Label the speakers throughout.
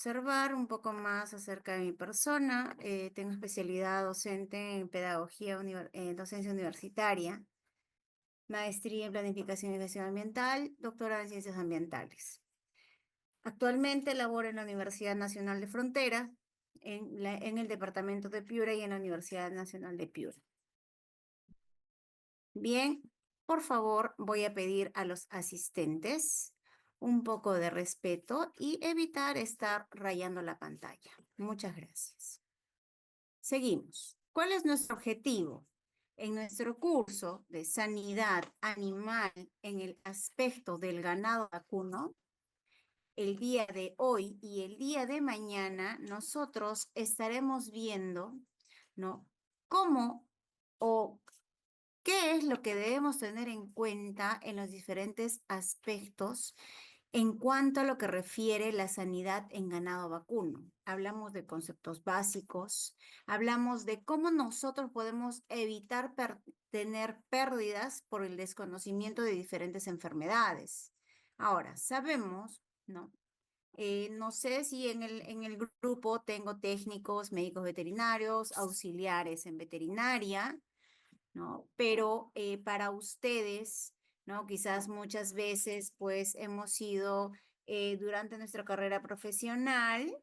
Speaker 1: observar un poco más acerca de mi persona. Tengo especialidad docente en pedagogía, docencia universitaria, maestría en planificación y gestión ambiental, doctorado en ciencias ambientales. Actualmente laboro en la Universidad Nacional de Frontera, en el departamento de Piura y en la Universidad Nacional de Piura. Bien, por favor, voy a pedir a los asistentes un poco de respeto y evitar estar rayando la pantalla. Muchas gracias. Seguimos. ¿Cuál es nuestro objetivo? En nuestro curso de sanidad animal en el aspecto del ganado vacuno, el día de hoy y el día de mañana nosotros estaremos viendo, ¿no? Cómo o qué es lo que debemos tener en cuenta en los diferentes aspectos en cuanto a lo que refiere la sanidad en ganado vacuno. Hablamos de conceptos básicos, hablamos de cómo nosotros podemos evitar tener pérdidas por el desconocimiento de diferentes enfermedades. Ahora, sabemos, ¿no? No sé si en el grupo tengo técnicos, médicos veterinarios, auxiliares en veterinaria, ¿no? Pero para ustedes, ¿no? Quizás muchas veces, pues, hemos sido durante nuestra carrera profesional,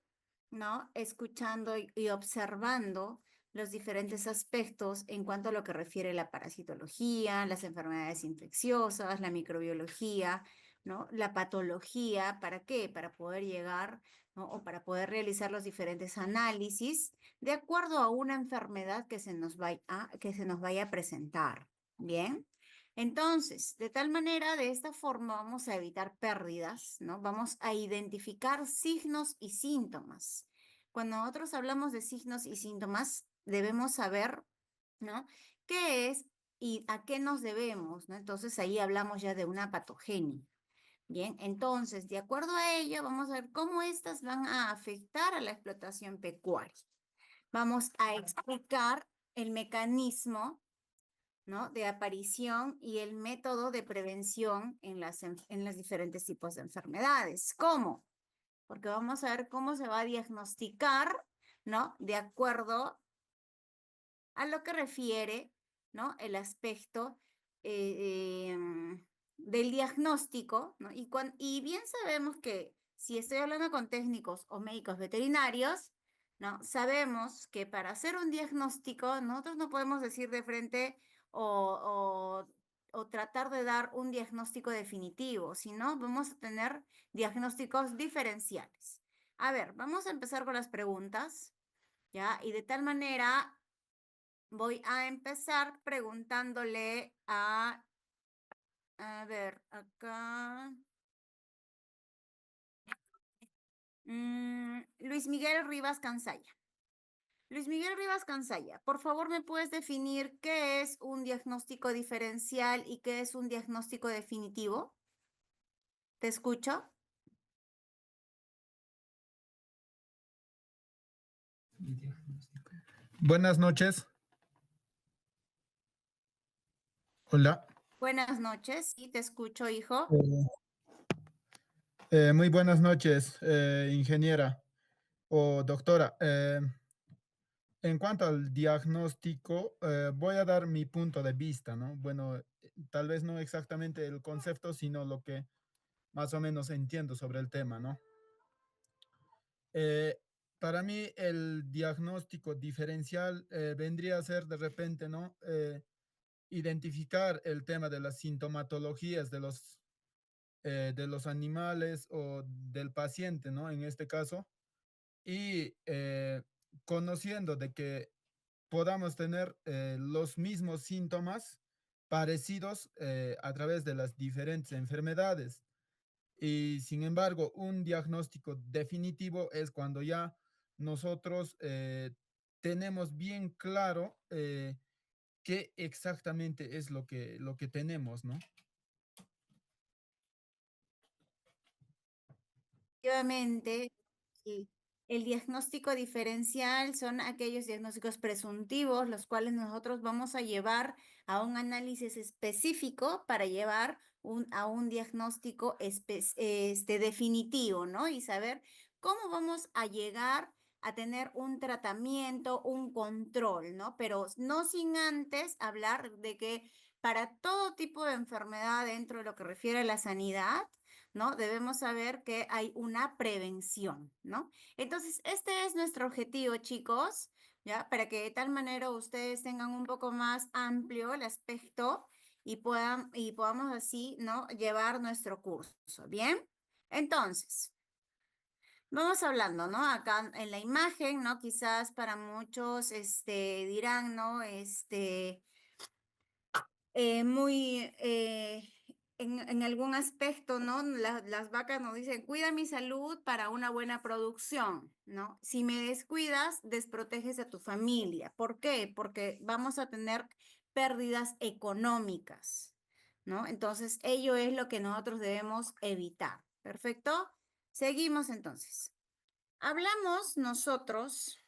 Speaker 1: ¿no? Escuchando y observando los diferentes aspectos en cuanto a lo que refiere la parasitología, las enfermedades infecciosas, la microbiología, ¿no? La patología, ¿para qué? Para poder llegar, ¿no? O para poder realizar los diferentes análisis de acuerdo a una enfermedad que se nos vaya a presentar. Bien. Entonces, de tal manera, de esta forma vamos a evitar pérdidas, ¿no? Vamos a identificar signos y síntomas. Cuando nosotros hablamos de signos y síntomas, debemos saber, ¿no? ¿Qué es y a qué nos debemos, ¿no? Entonces, ahí hablamos ya de una patogenia. Bien, entonces, de acuerdo a ello, vamos a ver cómo estas van a afectar a la explotación pecuaria. Vamos a explicar el mecanismo, ¿no? De aparición y el método de prevención en los diferentes tipos de enfermedades. ¿Cómo? Porque vamos a ver cómo se va a diagnosticar, ¿no? De acuerdo a lo que refiere, ¿no? El aspecto del diagnóstico, ¿no? Y bien sabemos que si estoy hablando con técnicos o médicos veterinarios, ¿no? Sabemos que para hacer un diagnóstico, nosotros no podemos decir de frente o tratar de dar un diagnóstico definitivo, sino vamos a tener diagnósticos diferenciales. A ver, vamos a empezar con las preguntas, ¿ya? Y de tal manera voy a empezar preguntándole a ver, acá, Luis Miguel Rivas Cansaya. Luis Miguel Rivas Cansaya, por favor, ¿me puedes definir qué es un diagnóstico diferencial y qué es un diagnóstico definitivo? ¿Te escucho?
Speaker 2: Buenas noches. Hola.
Speaker 1: Buenas noches, sí, te escucho, hijo.
Speaker 2: Muy buenas noches, ingeniera o doctora. En cuanto al diagnóstico, voy a dar mi punto de vista, ¿no? Bueno, tal vez no exactamente el concepto, sino lo que más o menos entiendo sobre el tema, ¿no? Eh, para mí el diagnóstico diferencial vendría a ser de repente, ¿no? Identificar el tema de las sintomatologías de los animales o del paciente, ¿no? En este caso, y conociendo de que podamos tener los mismos síntomas parecidos a través de las diferentes enfermedades. Y sin embargo, un diagnóstico definitivo es cuando ya nosotros tenemos bien claro qué exactamente es lo que tenemos, ¿no?
Speaker 1: Efectivamente, sí. El diagnóstico diferencial son aquellos diagnósticos presuntivos, los cuales nosotros vamos a llevar a un análisis específico para llevar a un diagnóstico definitivo, ¿no? Y saber cómo vamos a llegar a tener un tratamiento, un control, ¿no? Pero no sin antes hablar de que para todo tipo de enfermedad dentro de lo que refiere a la sanidad, ¿no? Debemos saber que hay una prevención, ¿no? Entonces, este es nuestro objetivo, chicos, ¿ya? Para que de tal manera ustedes tengan un poco más amplio el aspecto y podamos así, ¿no? Llevar nuestro curso, ¿bien? Entonces, vamos hablando, ¿no? Acá en la imagen, ¿no? Quizás para muchos, dirán, ¿no? Muy, en algún aspecto, ¿no? Las vacas nos dicen, cuida mi salud para una buena producción, ¿no? Si me descuidas, desproteges a tu familia. ¿Por qué? Porque vamos a tener pérdidas económicas, ¿no? Entonces, ello es lo que nosotros debemos evitar. ¿Perfecto? Seguimos entonces. Hablamos nosotros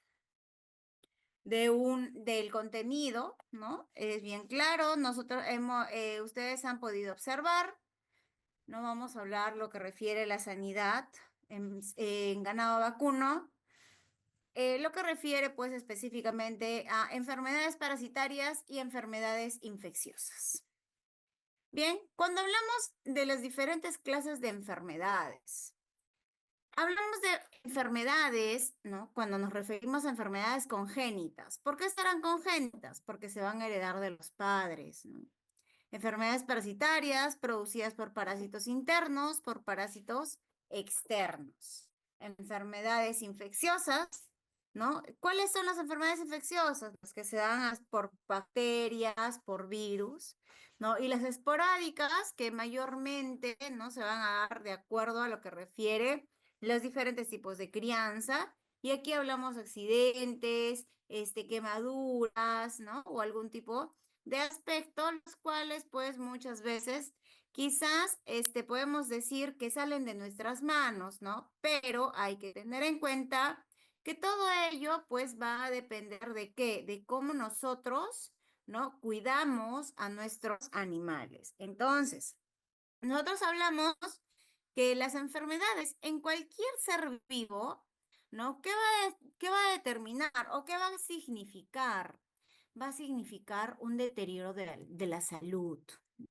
Speaker 1: del contenido, ¿no? Es bien claro, ustedes han podido observar, no vamos a hablar lo que refiere a la sanidad en ganado vacuno, lo que refiere pues específicamente a enfermedades parasitarias y enfermedades infecciosas. Bien, cuando hablamos de las diferentes clases de enfermedades, hablamos de enfermedades, ¿no? Cuando nos referimos a enfermedades congénitas. ¿Por qué estarán congénitas? Porque se van a heredar de los padres, ¿no? Enfermedades parasitarias producidas por parásitos internos, por parásitos externos. Enfermedades infecciosas, ¿no? ¿Cuáles son las enfermedades infecciosas? Las que se dan por bacterias, por virus, ¿no? Y las esporádicas, que mayormente, ¿no? Se van a dar de acuerdo a lo que refiere los diferentes tipos de crianza. Y aquí hablamos de accidentes, quemaduras, ¿no? O algún tipo de aspectos, los cuales pues muchas veces quizás podemos decir que salen de nuestras manos, ¿no? Pero hay que tener en cuenta que todo ello pues va a depender de qué, de cómo nosotros, ¿no? Cuidamos a nuestros animales. Entonces, nosotros hablamos que las enfermedades en cualquier ser vivo, ¿no? ¿Qué va a determinar o qué va a significar? Va a significar un deterioro de la salud,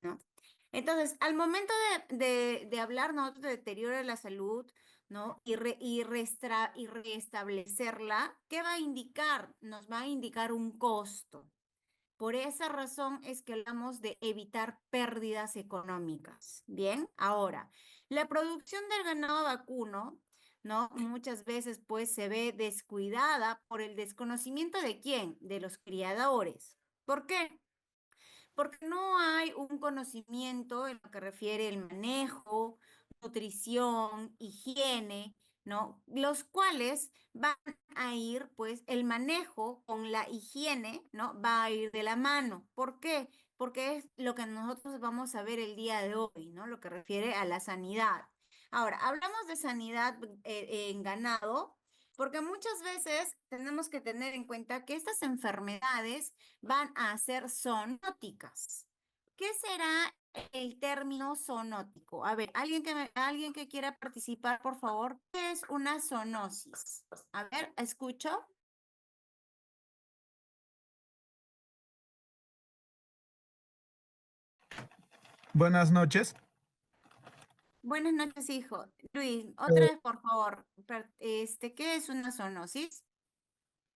Speaker 1: ¿no? Entonces, al momento de hablar nosotros de deterioro de la salud, ¿no? Y restablecerla, ¿qué va a indicar? Nos va a indicar un costo. Por esa razón es que hablamos de evitar pérdidas económicas. Bien, ahora, la producción del ganado vacuno, ¿no? Muchas veces pues se ve descuidada por el desconocimiento de quién, de los criadores. ¿Por qué? Porque no hay un conocimiento en lo que refiere el manejo, nutrición, higiene, ¿no? Los cuales van a ir, pues, el manejo con la higiene, ¿no? Va a ir de la mano. ¿Por qué? Porque es lo que nosotros vamos a ver el día de hoy, ¿no? Lo que refiere a la sanidad. Ahora, hablamos de sanidad en ganado, porque muchas veces tenemos que tener en cuenta que estas enfermedades van a ser zoonóticas. ¿Qué será el término zoonótico? A ver, alguien que quiera participar, por favor, ¿qué es una zoonosis? A ver, escucho.
Speaker 2: Buenas noches.
Speaker 1: Buenas noches, hijo. Luis, otra
Speaker 2: Eh,
Speaker 1: vez, por favor. ¿Qué es una zoonosis?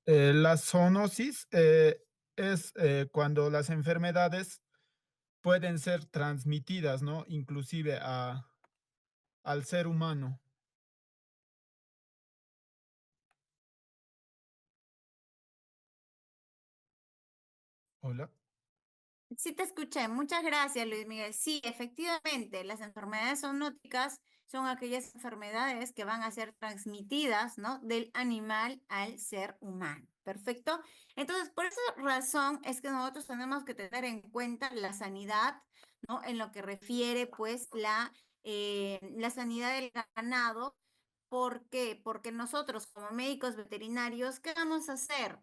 Speaker 2: la zoonosis es cuando las enfermedades pueden ser transmitidas, ¿no? Inclusive al ser humano. Hola.
Speaker 1: Sí, te escuché. Muchas gracias, Luis Miguel. Sí, efectivamente, las enfermedades zoonóticas son aquellas enfermedades que van a ser transmitidas, ¿no? Del animal al ser humano. Perfecto. Entonces, por esa razón es que nosotros tenemos que tener en cuenta la sanidad, ¿no? En lo que refiere, pues, la sanidad del ganado. ¿Por qué? Porque nosotros, como médicos veterinarios, ¿qué vamos a hacer?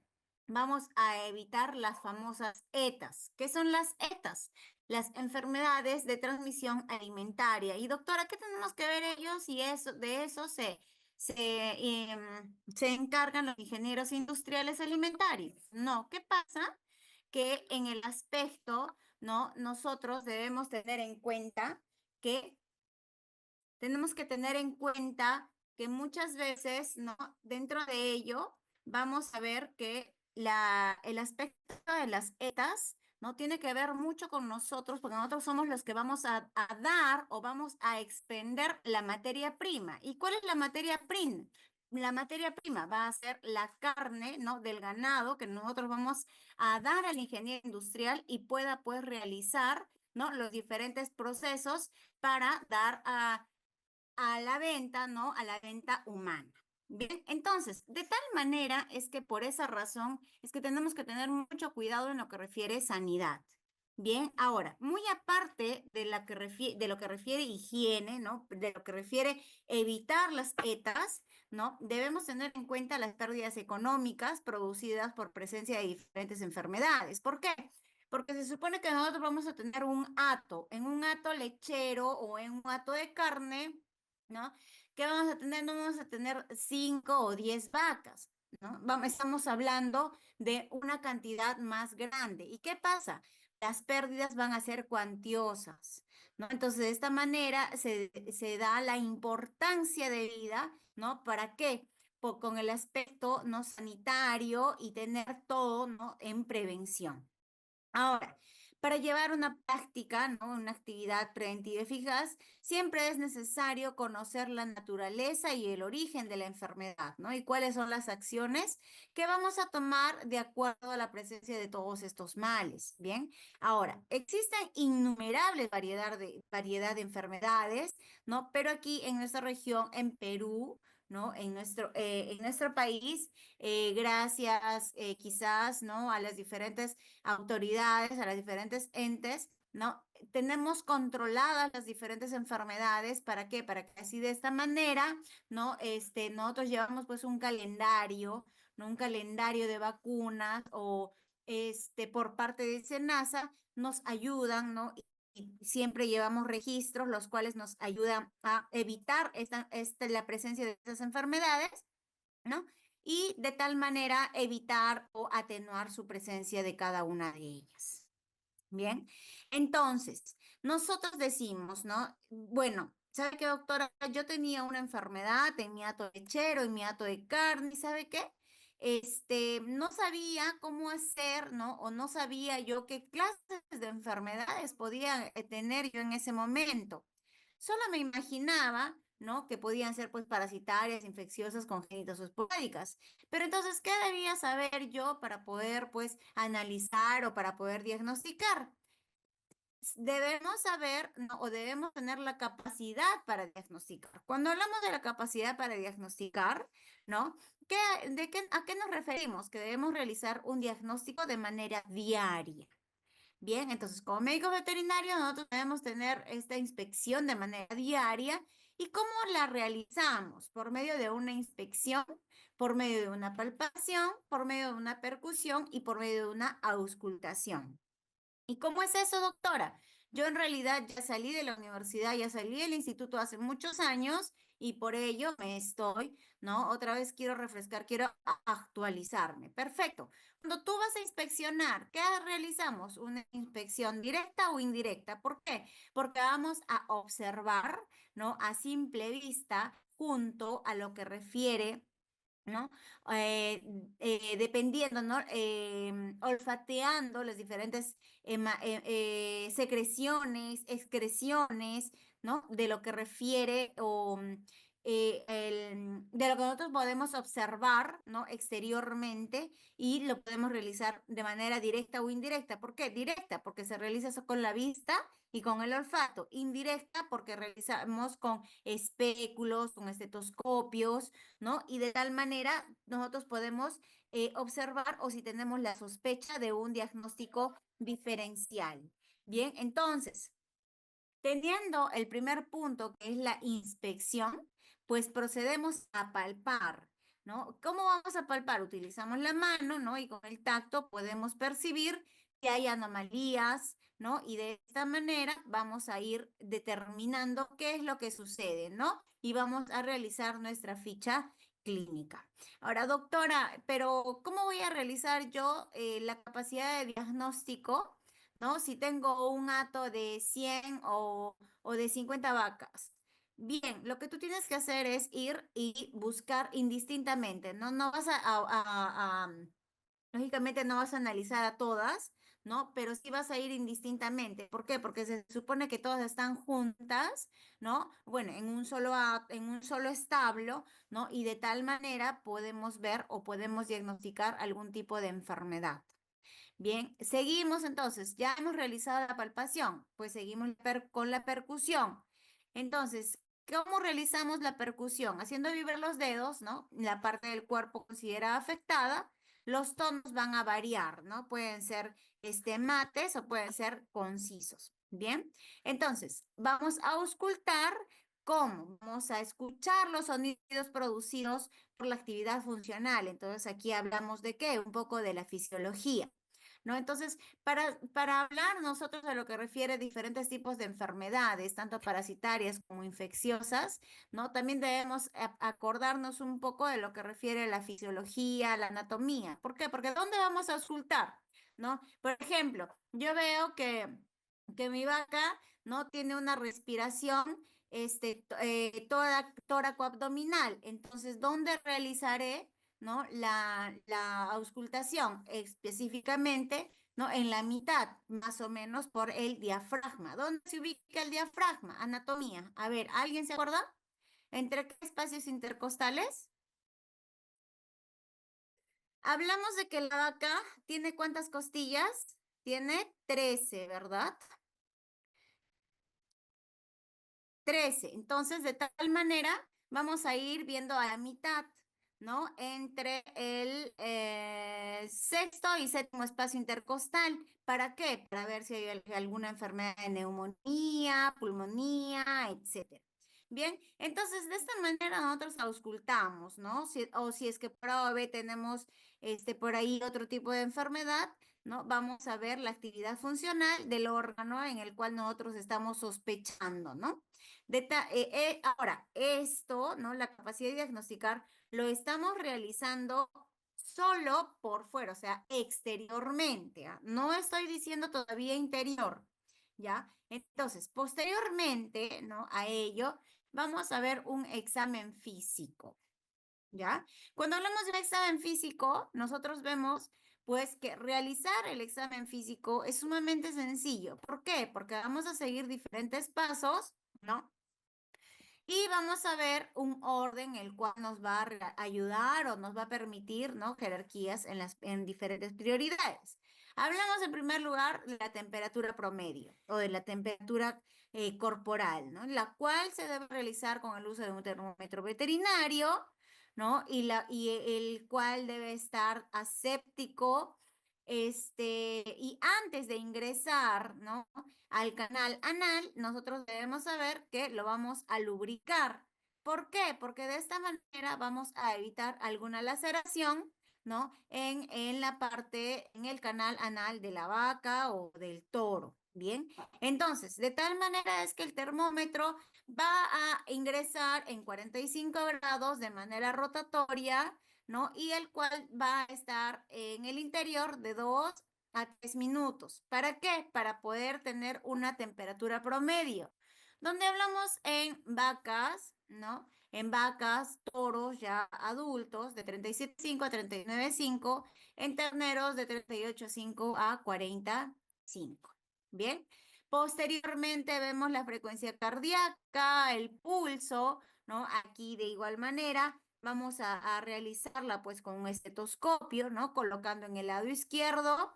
Speaker 1: Vamos a evitar las famosas ETAs. ¿Qué son las ETAs? Las enfermedades de transmisión alimentaria. Y doctora, ¿qué tenemos que ver ellos? Y eso, de eso se encargan los ingenieros industriales alimentarios. No, ¿qué pasa? Que en el aspecto, ¿no? Nosotros debemos tener en cuenta que tenemos que tener en cuenta que muchas veces, ¿no? Dentro de ello, vamos a ver que el aspecto de las ETAs, ¿no? Tiene que ver mucho con nosotros, porque nosotros somos los que vamos a dar o vamos a expender la materia prima. ¿Y cuál es la materia prima? La materia prima va a ser la carne, ¿no? Del ganado que nosotros vamos a dar al ingeniero industrial y pueda, pues, realizar, ¿no? Los diferentes procesos para dar a la venta, ¿no? A la venta humana. Bien, entonces, de tal manera es que por esa razón es que tenemos que tener mucho cuidado en lo que refiere sanidad. Bien, ahora, muy aparte de lo que refiere higiene, ¿no? De lo que refiere evitar las ETAs, ¿no? Debemos tener en cuenta las pérdidas económicas producidas por presencia de diferentes enfermedades. ¿Por qué? Porque se supone que nosotros vamos a tener un hato, en un hato lechero o en un hato de carne, ¿no? ¿Qué vamos a tener? No vamos a tener 5 o 10 vacas, ¿no? Estamos hablando de una cantidad más grande. ¿Y qué pasa? Las pérdidas van a ser cuantiosas, ¿no? Entonces, de esta manera se da la importancia de vida, ¿no? ¿Para qué? Con el aspecto no sanitario y tener todo, ¿no? En prevención. Ahora, para llevar una práctica, ¿no? Una actividad preventiva eficaz, siempre es necesario conocer la naturaleza y el origen de la enfermedad, ¿no? Y cuáles son las acciones que vamos a tomar de acuerdo a la presencia de todos estos males. Bien, ahora, existen innumerables variedad de enfermedades, ¿no? Pero aquí en nuestra región, en Perú, ¿no? En nuestro país, gracias quizás, ¿no? A las diferentes autoridades, a las diferentes entes, ¿no? Tenemos controladas las diferentes enfermedades. ¿Para qué? Para que así de esta manera, ¿no? Nosotros llevamos pues un calendario, ¿no? Un calendario de vacunas o por parte de SENASA nos ayudan, ¿no? Y siempre llevamos registros, los cuales nos ayudan a evitar la presencia de estas enfermedades, ¿no? Y de tal manera evitar o atenuar su presencia de cada una de ellas. Bien, entonces, nosotros decimos, ¿no? Bueno, ¿sabe qué, doctora? Yo tenía una enfermedad en mi hato lechero, en mi hato de carne, ¿y sabe qué? No sabía cómo hacer, ¿no? O no sabía yo qué clases de enfermedades podía tener yo en ese momento. Solo me imaginaba, ¿no? Que podían ser pues parasitarias, infecciosas, congénitas o esporádicas. Pero entonces, ¿qué debía saber yo para poder pues analizar o para poder diagnosticar? Debemos saber, ¿no? O debemos tener la capacidad para diagnosticar. Cuando hablamos de la capacidad para diagnosticar, ¿no? ¿A qué nos referimos? Que debemos realizar un diagnóstico de manera diaria. Bien, entonces como médicos veterinarios nosotros debemos tener esta inspección de manera diaria. ¿Y cómo la realizamos? Por medio de una inspección, por medio de una palpación, por medio de una percusión y por medio de una auscultación. ¿Y cómo es eso, doctora? Yo en realidad ya salí de la universidad, ya salí del instituto hace muchos años y por ello me estoy, ¿no? Otra vez quiero refrescar, quiero actualizarme. Perfecto. Cuando tú vas a inspeccionar, ¿qué realizamos? ¿Una inspección directa o indirecta? ¿Por qué? Porque vamos a observar, ¿no? A simple vista, junto a lo que refiere, ¿no? Dependiendo, ¿no? Olfateando las diferentes secreciones, excreciones, ¿no? De lo que refiere de lo que nosotros podemos observar, ¿no? Exteriormente y lo podemos realizar de manera directa o indirecta. ¿Por qué? Directa, porque se realiza eso con la vista y con el olfato. Indirecta, porque realizamos con espéculos, con estetoscopios, ¿no? Y de tal manera nosotros podemos observar o si tenemos la sospecha de un diagnóstico diferencial. Bien, entonces, teniendo el primer punto, que es la inspección, pues procedemos a palpar, ¿no? ¿Cómo vamos a palpar? Utilizamos la mano, ¿no? Y con el tacto podemos percibir si hay anomalías, ¿no? Y de esta manera vamos a ir determinando qué es lo que sucede, ¿no? Y vamos a realizar nuestra ficha clínica. Ahora, doctora, pero ¿cómo voy a realizar yo la capacidad de diagnóstico, ¿no? Si tengo un hato de 100 o de 50 vacas. Bien, lo que tú tienes que hacer es ir y buscar indistintamente, ¿no? No vas lógicamente no vas a analizar a todas, ¿no? Pero sí vas a ir indistintamente. ¿Por qué? Porque se supone que todas están juntas, ¿no? Bueno, en un solo establo, ¿no? Y de tal manera podemos ver o podemos diagnosticar algún tipo de enfermedad. Bien, seguimos entonces, ya hemos realizado la palpación, pues seguimos con la percusión. Entonces, ¿cómo realizamos la percusión? Haciendo vibrar los dedos, ¿no? La parte del cuerpo considerada afectada, los tonos van a variar, ¿no? Pueden ser mates o pueden ser concisos. Bien, entonces, vamos a auscultar. ¿Cómo? Vamos a escuchar los sonidos producidos por la actividad funcional. Entonces, aquí hablamos de qué? Un poco de la fisiología. ¿No? Entonces, para hablar nosotros de lo que refiere a diferentes tipos de enfermedades, tanto parasitarias como infecciosas, ¿no? También debemos acordarnos un poco de lo que refiere a la fisiología, la anatomía. ¿Por qué? Porque ¿dónde vamos a auscultar? ¿No? Por ejemplo, yo veo que mi vaca, ¿no? Tiene una respiración tóraco-abdominal. Entonces, ¿dónde realizaré, ¿no? La auscultación específicamente, ¿no? En la mitad, más o menos, por el diafragma. ¿Dónde se ubica el diafragma? Anatomía. A ver, ¿alguien se acuerda? ¿Entre qué espacios intercostales? Hablamos de que la vaca tiene ¿cuántas costillas? Tiene 13, ¿verdad? 13. Entonces, de tal manera, vamos a ir viendo a la mitad, ¿no? Entre el sexto y séptimo espacio intercostal. ¿Para qué? Para ver si hay alguna enfermedad de neumonía, pulmonía, etcétera. Bien, entonces de esta manera nosotros auscultamos, ¿no? O si es que por A tenemos por ahí otro tipo de enfermedad, ¿no? Vamos a ver la actividad funcional del órgano en el cual nosotros estamos sospechando, ¿no? Ahora, esto, ¿no? La capacidad de diagnosticar lo estamos realizando solo por fuera, o sea, exteriormente, ¿ah? No estoy diciendo todavía interior, ¿ya? Entonces, posteriormente, ¿no? A ello, vamos a ver un examen físico, ¿ya? Cuando hablamos de un examen físico, nosotros vemos, pues, que realizar el examen físico es sumamente sencillo. ¿Por qué? Porque vamos a seguir diferentes pasos, ¿no? Y vamos a ver un orden el cual nos va a ayudar o nos va a permitir, ¿no? Jerarquías en diferentes prioridades. Hablamos en primer lugar de la temperatura promedio o de la temperatura corporal, ¿no? La cual se debe realizar con el uso de un termómetro veterinario, ¿no? Y el cual debe estar aséptico, y antes de ingresar, ¿no? Al canal anal, nosotros debemos saber que lo vamos a lubricar. ¿Por qué? Porque de esta manera vamos a evitar alguna laceración, ¿no? En la parte, en el canal anal de la vaca o del toro. Bien, entonces, de tal manera es que el termómetro va a ingresar en 45 grados de manera rotatoria, ¿no? Y el cual va a estar en el interior de 2 a 3 minutos. ¿Para qué? Para poder tener una temperatura promedio. Donde hablamos en vacas, ¿no? En vacas, toros ya adultos de 37,5 a 39,5, en terneros de 38,5 a 45. Bien. Posteriormente vemos la frecuencia cardíaca, el pulso, ¿no? Aquí de igual manera vamos a realizarla pues con un estetoscopio, ¿no? Colocando en el lado izquierdo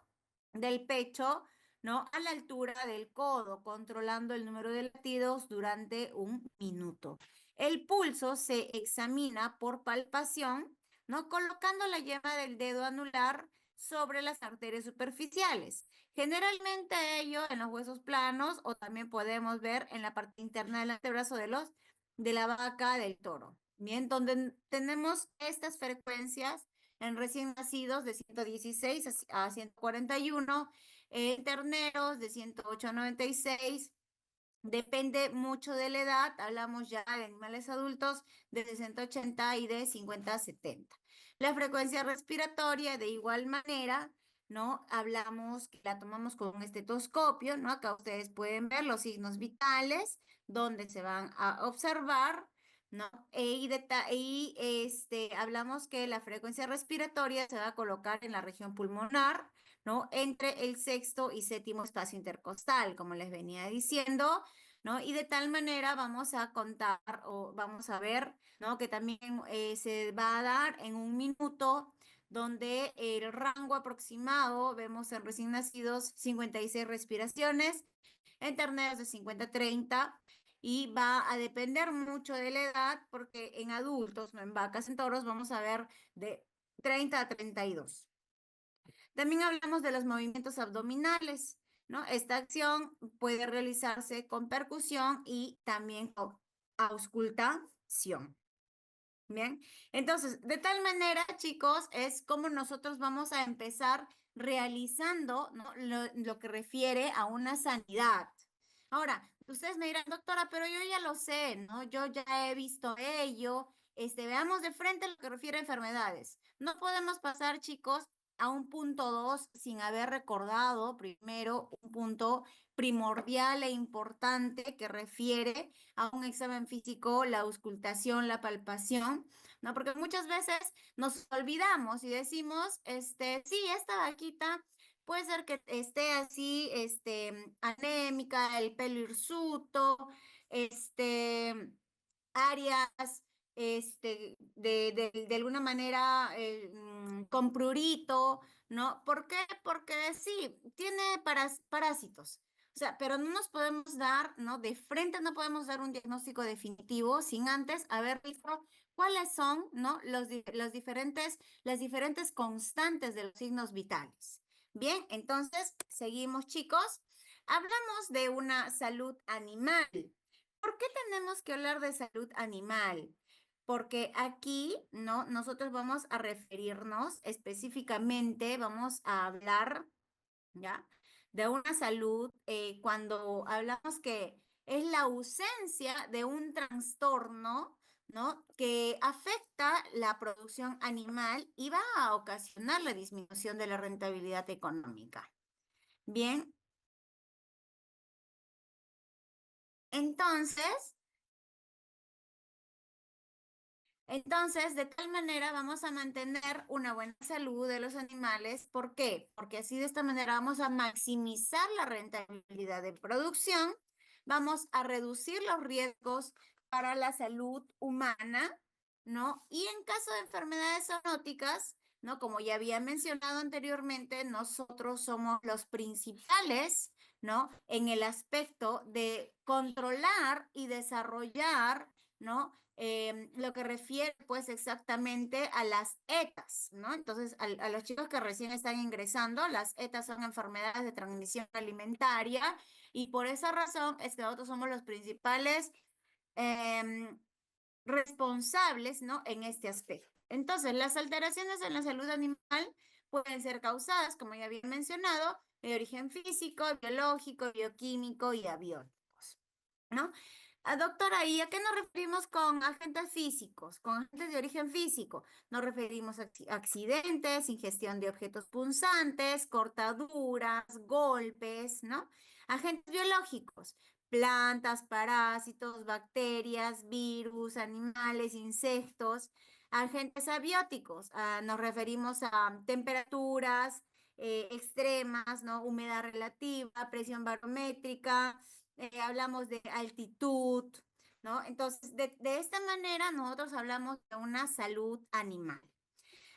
Speaker 1: del pecho, ¿no? A la altura del codo, controlando el número de latidos durante 1 minuto. El pulso se examina por palpación, ¿no? Colocando la yema del dedo anular sobre las arterias superficiales. Generalmente ello en los huesos planos o también podemos ver en la parte interna del antebrazo de la vaca del toro. Bien, donde tenemos estas frecuencias en recién nacidos de 116 a 141, en terneros de 108 a 96. Depende mucho de la edad, hablamos ya de animales adultos de 60 a 80 y de 50 a 70. La frecuencia respiratoria, de igual manera, ¿no? Hablamos que la tomamos con un estetoscopio, ¿no? Acá ustedes pueden ver los signos vitales, donde se van a observar, ¿no? Hablamos que la frecuencia respiratoria se va a colocar en la región pulmonar, ¿no? Entre el sexto y séptimo espacio intercostal, como les venía diciendo, ¿no? Y de tal manera vamos a contar o vamos a ver, ¿no? Que también se va a dar en un minuto, donde el rango aproximado, vemos en recién nacidos 56 respiraciones, en terneros de 50 a 30, y va a depender mucho de la edad, porque en adultos, no en vacas, en toros, vamos a ver de 30 a 32. También hablamos de los movimientos abdominales, ¿no? Esta acción puede realizarse con percusión y también con auscultación. Bien, entonces, de tal manera, chicos, es como nosotros vamos a empezar realizando, ¿no? lo que refiere a una sanidad. Ahora, ustedes me dirán, doctora, pero yo ya lo sé, ¿no? Yo ya he visto ello. Veamos de frente lo que refiere a enfermedades. No podemos pasar, chicos, a un punto 2 sin haber recordado primero un punto primordial e importante que refiere a un examen físico, la auscultación, la palpación, ¿no? Porque muchas veces nos olvidamos y decimos, sí, esta vaquita puede ser que esté así, anémica, el pelo hirsuto, áreas, de alguna manera, con prurito, ¿no? ¿Por qué? Porque sí, tiene parásitos. O sea, pero no nos podemos dar, ¿no? De frente no podemos dar un diagnóstico definitivo sin antes haber visto cuáles son, ¿no? Las diferentes constantes de los signos vitales. Bien, entonces, seguimos, chicos. Hablamos de una salud animal. ¿Por qué tenemos que hablar de salud animal? Porque aquí, ¿no? Nosotros vamos a referirnos específicamente, vamos a hablar, ¿ya? De una salud, cuando hablamos que es la ausencia de un trastorno, ¿no? Que afecta la producción animal y va a ocasionar la disminución de la rentabilidad económica. Bien, entonces, de tal manera vamos a mantener una buena salud de los animales. ¿Por qué? Porque así de esta manera vamos a maximizar la rentabilidad de producción, vamos a reducir los riesgos para la salud humana, ¿no? Y en caso de enfermedades zoonóticas, ¿no? Como ya había mencionado anteriormente, nosotros somos los principales, ¿no? En el aspecto de controlar y desarrollar, ¿no? Lo que refiere pues exactamente a las ETAs, ¿no? Entonces, a los chicos que recién están ingresando, las ETAs son enfermedades de transmisión alimentaria, y por esa razón es que nosotros somos los principales em, responsables, ¿no? En este aspecto. Entonces, las alteraciones en la salud animal pueden ser causadas, como ya había mencionado, de origen físico, biológico, bioquímico y abióticos, ¿no? Doctora, ¿y a qué nos referimos con agentes físicos, con agentes de origen físico? Nos referimos a accidentes, ingestión de objetos punzantes, cortaduras, golpes, ¿no? Agentes biológicos, plantas, parásitos, bacterias, virus, animales, insectos. Agentes abióticos, nos referimos a temperaturas extremas, ¿no? Humedad relativa, presión barométrica, hablamos de altitud, ¿no? Entonces, de esta manera nosotros hablamos de una salud animal.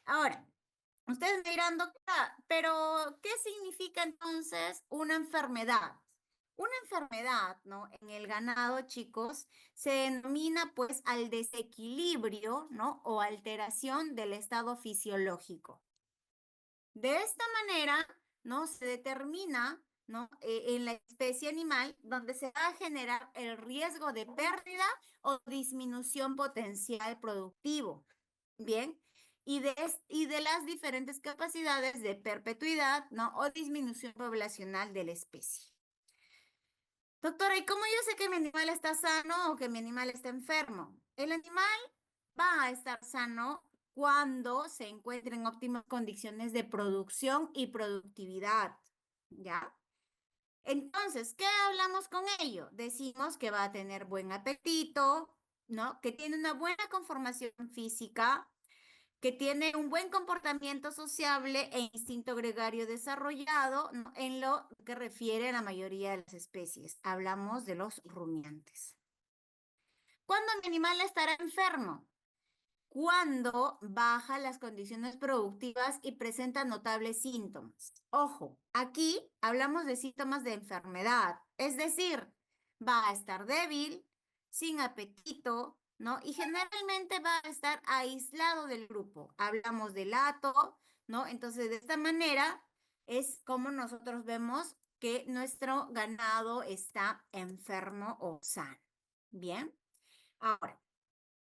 Speaker 1: Ahora, ustedes me dirán, doctora, pero ¿qué significa entonces una enfermedad? Una enfermedad, ¿no? En el ganado, chicos, se denomina pues al desequilibrio, ¿no? O alteración del estado fisiológico. De esta manera, ¿no? Se determina, ¿no? En la especie animal donde se va a generar el riesgo de pérdida o disminución potencial productivo. Bien, y de las diferentes capacidades de perpetuidad, ¿no? O disminución poblacional de la especie. Doctora, ¿y cómo yo sé que mi animal está sano o que mi animal está enfermo? El animal va a estar sano cuando se encuentre en óptimas condiciones de producción y productividad, ¿ya? Entonces, ¿qué hablamos con ello? Decimos que va a tener buen apetito, ¿no? Que tiene una buena conformación física, que tiene un buen comportamiento sociable e instinto gregario desarrollado, ¿no? En lo que refiere a la mayoría de las especies. Hablamos de los rumiantes. ¿Cuándo mi animal estará enfermo? Cuando baja las condiciones productivas y presenta notables síntomas. Ojo, aquí hablamos de síntomas de enfermedad, es decir, va a estar débil, sin apetito, ¿no? Y generalmente va a estar aislado del grupo. Hablamos de lato, ¿no? Entonces, de esta manera es como nosotros vemos que nuestro ganado está enfermo o sano. Bien, ahora.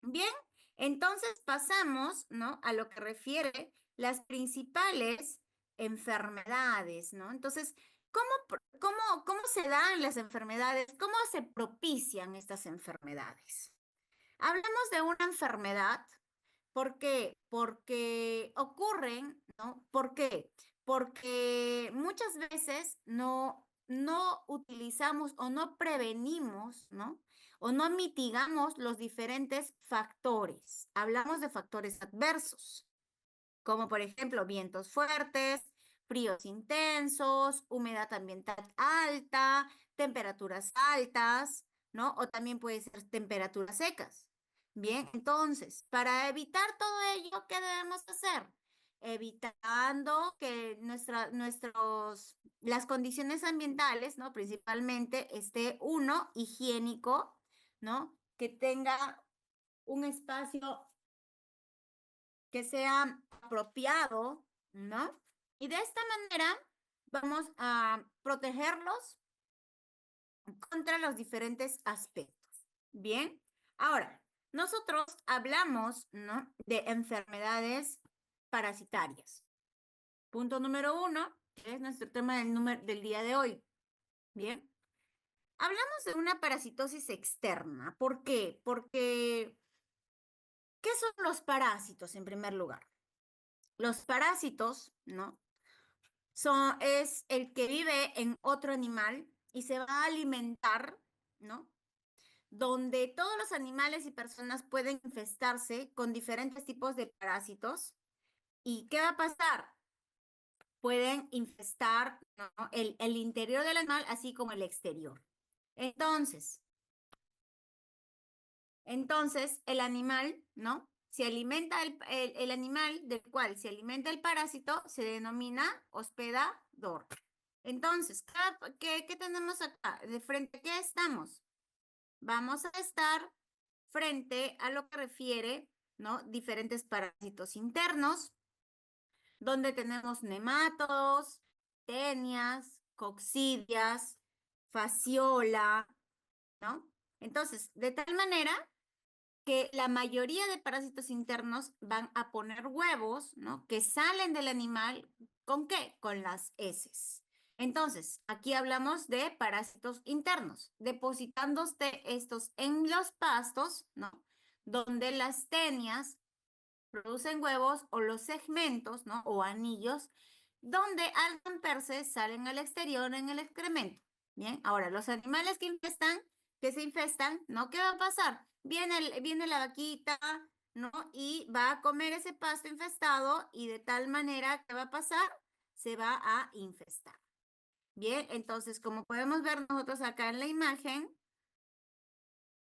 Speaker 1: Bien, entonces pasamos, ¿no? A lo que refiere las principales enfermedades, ¿no? Entonces, ¿cómo se dan las enfermedades? ¿Cómo se propician estas enfermedades? Hablamos de una enfermedad. ¿Por qué? Porque ocurren, ¿no? ¿Por qué? Porque muchas veces no utilizamos o no prevenimos, ¿no? O no mitigamos los diferentes factores. Hablamos de factores adversos, como por ejemplo vientos fuertes, fríos intensos, humedad ambiental alta, temperaturas altas, ¿no? O también puede ser temperaturas secas. Bien, entonces, para evitar todo ello, ¿qué debemos hacer? Evitando que las condiciones ambientales, ¿no? Principalmente esté uno higiénico, ¿no? Que tenga un espacio que sea apropiado, ¿no? Y de esta manera vamos a protegerlos contra los diferentes aspectos. Bien, ahora, nosotros hablamos, ¿no? De enfermedades parasitarias. Punto número 1, que es nuestro tema del día de hoy. Bien, hablamos de una parasitosis externa. ¿Por qué? Porque, ¿qué son los parásitos en primer lugar? Los parásitos, ¿no? Es el que vive en otro animal y se va a alimentar, ¿no? Donde todos los animales y personas pueden infestarse con diferentes tipos de parásitos. ¿Y qué va a pasar? Pueden infestar, ¿no? el interior del animal, así como el exterior. Entonces, el animal, ¿no? Se alimenta el animal del cual se alimenta el parásito, se denomina hospedador. Entonces, ¿qué tenemos acá? ¿De frente a qué estamos? Vamos a estar frente a lo que refiere, ¿no? Diferentes parásitos internos, donde tenemos nematodos, tenias, coccidias, fasciola, ¿no? Entonces, de tal manera que la mayoría de parásitos internos van a poner huevos, ¿no? Que salen del animal, ¿con qué? Con las heces. Entonces, aquí hablamos de parásitos internos, depositándose estos en los pastos, ¿no? Donde las tenias producen huevos o los segmentos, ¿no? O anillos, donde al romperse salen al exterior en el excremento. Bien, ahora los animales que se infestan, ¿no? ¿Qué va a pasar? Viene la vaquita, ¿no? Y va a comer ese pasto infestado y de tal manera, ¿qué va a pasar? Se va a infestar. Bien, entonces, como podemos ver nosotros acá en la imagen,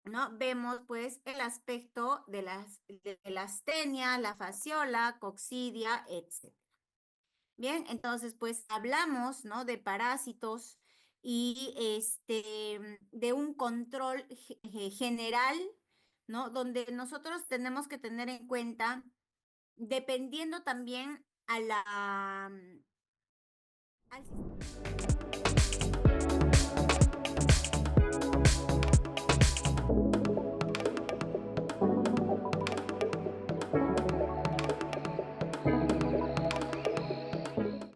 Speaker 1: ¿no? Vemos pues el aspecto de la astenia, la fasciola, coccidia, etc. Bien, entonces pues hablamos, ¿no? De parásitos y de un control general, ¿no? Donde nosotros tenemos que tener en cuenta, dependiendo también a al sistema.